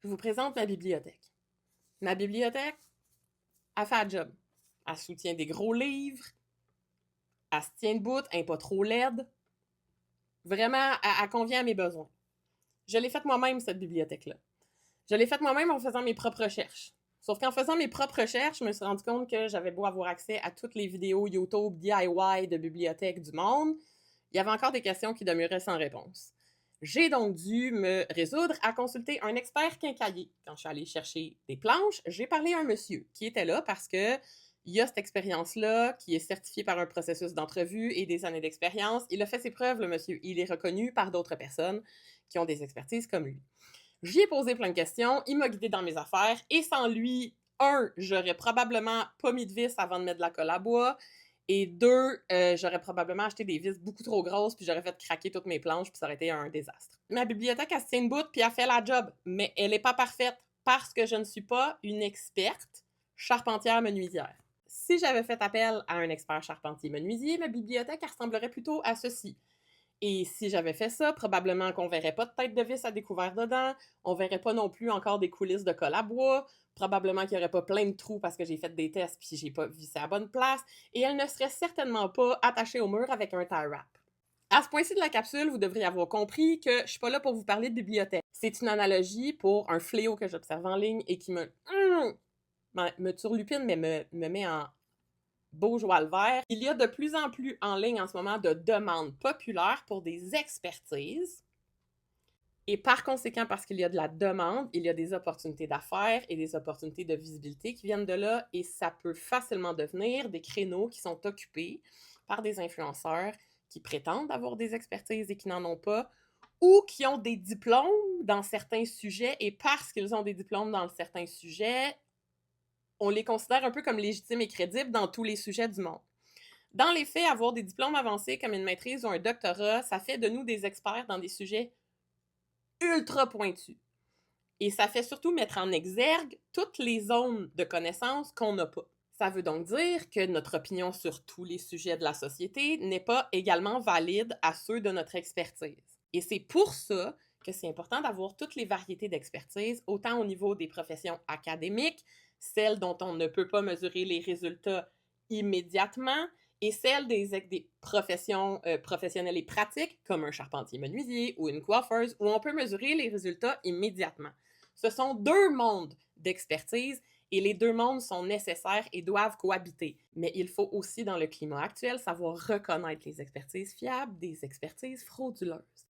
Je vous présente ma bibliothèque. Ma bibliothèque, elle fait la job. Elle soutient des gros livres, elle se tient debout, elle n'est pas trop laide. Vraiment, elle convient à mes besoins. Je l'ai faite moi-même, cette bibliothèque-là. Je l'ai faite moi-même en faisant mes propres recherches. Sauf qu'en faisant mes propres recherches, je me suis rendu compte que j'avais beau avoir accès à toutes les vidéos YouTube DIY de bibliothèque du monde, il y avait encore des questions qui demeuraient sans réponse. J'ai donc dû me résoudre à consulter un expert quincaillier. Quand je suis allée chercher des planches, j'ai parlé à un monsieur qui était là parce que il y a cette expérience-là, qui est certifiée par un processus d'entrevue et des années d'expérience. Il a fait ses preuves, le monsieur. Il est reconnu par d'autres personnes qui ont des expertises comme lui. J'y ai posé plein de questions, il m'a guidé dans mes affaires, et sans lui, j'aurais probablement pas mis de vis avant de mettre de la colle à bois, et deux, j'aurais probablement acheté des vis beaucoup trop grosses, puis j'aurais fait craquer toutes mes planches, puis ça aurait été un désastre. Ma bibliothèque, elle se tient debout, puis elle fait la job, mais elle n'est pas parfaite, parce que je ne suis pas une experte charpentière menuisière. Si j'avais fait appel à un expert charpentier menuisier, ma bibliothèque ressemblerait plutôt à ceci. Et si j'avais fait ça, probablement qu'on verrait pas de tête de vis à découvert dedans, on verrait pas non plus encore des coulisses de colle à bois, probablement qu'il y aurait pas plein de trous parce que j'ai fait des tests puis j'ai pas vissé à la bonne place, et elle ne serait certainement pas attachée au mur avec un tie wrap. À ce point-ci de la capsule, vous devriez avoir compris que je suis pas là pour vous parler de bibliothèque. C'est une analogie pour un fléau que j'observe en ligne et qui me turlupine, mais me met en beau joie le vert. Il y a de plus en plus en ligne en ce moment de demandes populaires pour des expertises. Et par conséquent, parce qu'il y a de la demande, il y a des opportunités d'affaires et des opportunités de visibilité qui viennent de là, et ça peut facilement devenir des créneaux qui sont occupés par des influenceurs qui prétendent avoir des expertises et qui n'en ont pas, ou qui ont des diplômes dans certains sujets, et parce qu'ils ont des diplômes dans certains sujets, on les considère un peu comme légitimes et crédibles dans tous les sujets du monde. Dans les faits, avoir des diplômes avancés comme une maîtrise ou un doctorat, ça fait de nous des experts dans des sujets ultra pointus. Et ça fait surtout mettre en exergue toutes les zones de connaissances qu'on n'a pas. Ça veut donc dire que notre opinion sur tous les sujets de la société n'est pas également valide à ceux de notre expertise. Et c'est pour ça que c'est important d'avoir toutes les variétés d'expertise, autant au niveau des professions académiques, celles dont on ne peut pas mesurer les résultats immédiatement, et celles des professions professionnelles et pratiques, comme un charpentier menuisier ou une coiffeuse, où on peut mesurer les résultats immédiatement. Ce sont deux mondes d'expertise et les deux mondes sont nécessaires et doivent cohabiter. Mais il faut aussi, dans le climat actuel, savoir reconnaître les expertises fiables des expertises frauduleuses.